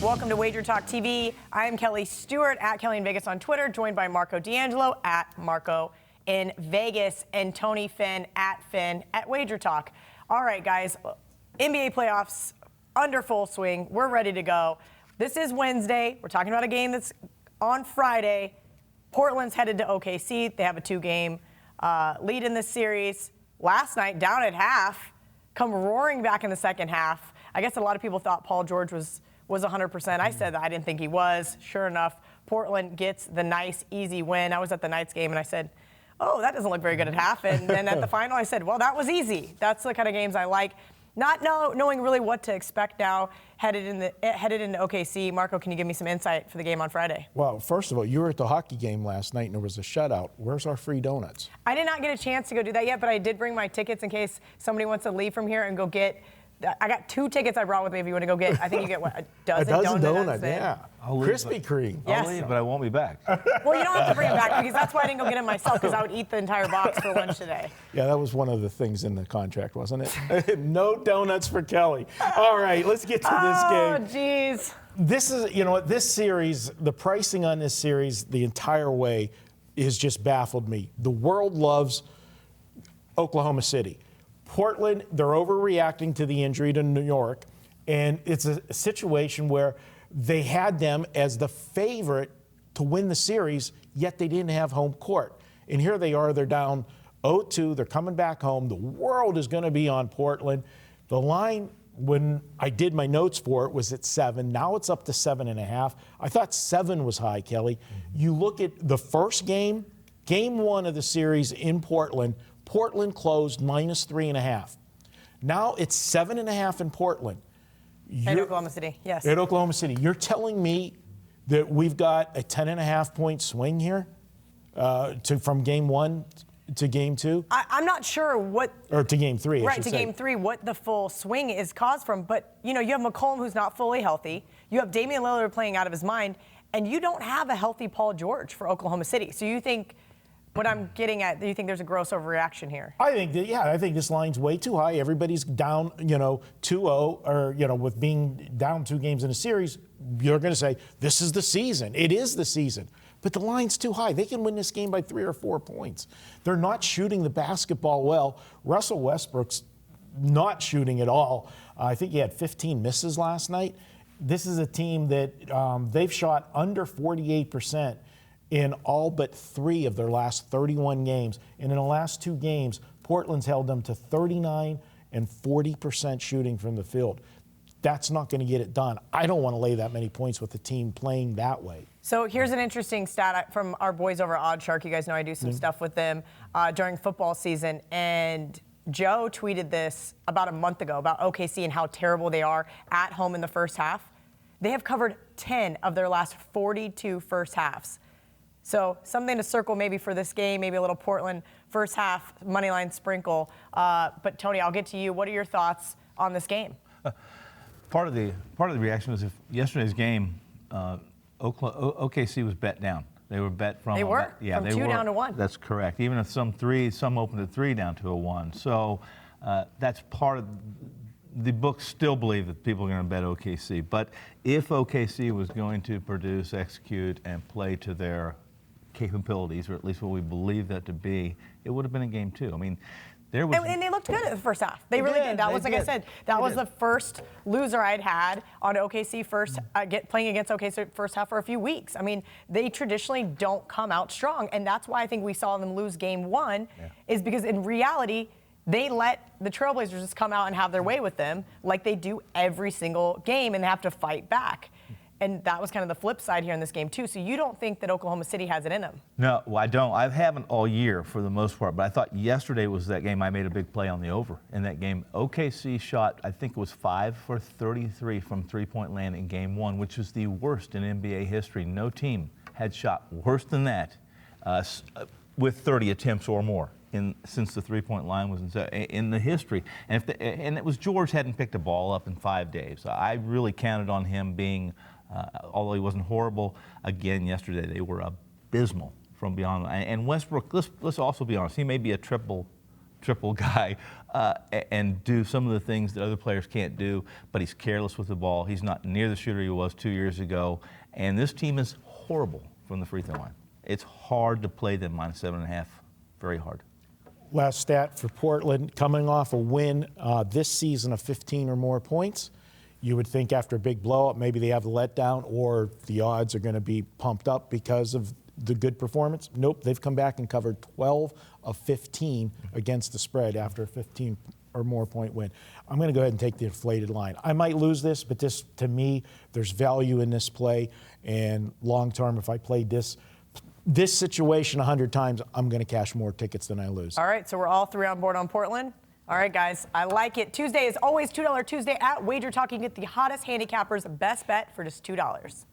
Welcome to WagerTalk TV. I am Kelly Stewart at Kelly in Vegas on Twitter, joined by Marco D'Angelo at Marco in Vegas and Tony Finn at WagerTalk. All right, guys, NBA playoffs under full swing. We're ready to go. This is Wednesday. We're talking about a game that's on Friday. Portland's headed to OKC. They have a 2-game lead in this series. Last night, down at half, come roaring back in the second half. I guess a lot of people thought Paul George was 100%. I said that I didn't think he was. Sure enough, Portland gets the nice, easy win. I was at the Knights game, and I said, oh, that doesn't look very good at half. And then at the final, I said, well, that was easy. That's the kind of games I like. Not knowing really what to expect now headed into OKC. Marco, can you give me some insight for the game on Friday? Well, first of all, you were at the hockey game last night, and there was a shutout. Where's our free donuts? I did not get a chance to go do that yet, but I did bring my tickets in case somebody wants to leave from here and go get. I got 2 tickets I brought with me if you want to go get. I think you get what, a dozen donuts, yeah. Krispy Kreme. Yes. I'll leave, but I won't be back. Well, you don't have to bring them back because that's why I didn't go get them myself, because I would eat the entire box for lunch today. Yeah, that was one of the things in the contract, wasn't it? No donuts for Kelly. All right, let's get to this game. Oh, geez. This is, this series, the pricing on this series the entire way has just baffled me. The world loves Oklahoma City. Portland, they're overreacting to the injury to New York, and it's a situation where they had them as the favorite to win the series, yet they didn't have home court. And here they are, they're down 0-2, they're coming back home. The world is going to be on Portland. The line, when I did my notes for it, was at 7. Now it's up to 7.5. I thought 7 was high, Kelly. You look at the first game, game 1 of the series in Portland, Portland closed -3.5. Now it's 7.5 in Portland. In Oklahoma City, yes. At Oklahoma City. You're telling me that we've got a 10.5-point swing here from game 1 to game 2? I'm not sure what. Or to game 3, Right, to game 3, what the full swing is caused from. But, you have McCollum who's not fully healthy. You have Damian Lillard playing out of his mind. And you don't have a healthy Paul George for Oklahoma City. So you think. What I'm getting at, do you think there's a gross overreaction here? I think this line's way too high. Everybody's down, 2-0, or, with being down 2 games in a series, you're going to say, this is the season. It is the season. But the line's too high. They can win this game by 3 or 4 points. They're not shooting the basketball well. Russell Westbrook's not shooting at all. I think he had 15 misses last night. This is a team that they've shot under 48%. In all but 3 of their last 31 games. And in the last 2 games, Portland's held them to 39 and 40% shooting from the field. That's not going to get it done. I don't want to lay that many points with the team playing that way. So here's an interesting stat from our boys over at OddsShark. You guys know I do some stuff with them during football season. And Joe tweeted this about a month ago about OKC and how terrible they are at home in the first half. They have covered 10 of their last 42 first halves. So something to circle maybe for this game, maybe a little Portland first half money line sprinkle. But Tony, I'll get to you. What are your thoughts on this game? Part of the reaction was if yesterday's game, OKC was bet down. They were bet from. They were from 2 down to 1. That's correct. Even if some opened at 3 down to a 1. So that's part of. The books still believe that people are going to bet OKC. But if OKC was going to produce, execute, and play to their capabilities, or at least what we believe that to be, it would have been a game 2. I mean, there was. And they looked good at the first half. They really did. That was, like I said, that was the first loser I'd had on OKC playing against OKC first half for a few weeks. I mean, they traditionally don't come out strong. And that's why I think we saw them lose game 1, is because in reality, they let the Trailblazers just come out and have their way with them like they do every single game, and they have to fight back. And that was kind of the flip side here in this game, too. So you don't think that Oklahoma City has it in them? No, well, I don't. I haven't all year for the most part, but I thought yesterday was that game I made a big play on the over. In that game, OKC shot, I think it was 5 for 33 from three-point land in game 1, which is the worst in NBA history. No team had shot worse than that with 30 attempts or more. Since the three-point line was in the history. And it was George hadn't picked a ball up in 5 days. I really counted on him being, although he wasn't horrible, again yesterday, they were abysmal from beyond. And Westbrook, let's also be honest, he may be a triple triple guy and do some of the things that other players can't do, but he's careless with the ball. He's not near the shooter he was 2 years ago. And this team is horrible from the free throw line. It's hard to play them -7.5, very hard. Last stat for Portland, coming off a win this season of 15 or more points. You would think after a big blowout, maybe they have a letdown or the odds are going to be pumped up because of the good performance. Nope, they've come back and covered 12 of 15 against the spread after a 15 or more point win. I'm going to go ahead and take the inflated line. I might lose this, but this, to me, there's value in this play. And long term, if I played this situation 100 times, I'm going to cash more tickets than I lose. All right, so we're all three on board on Portland. All right, guys, I like it. Tuesday is always $2 Tuesday at WagerTalk. You can get the hottest handicappers best bet for just $2.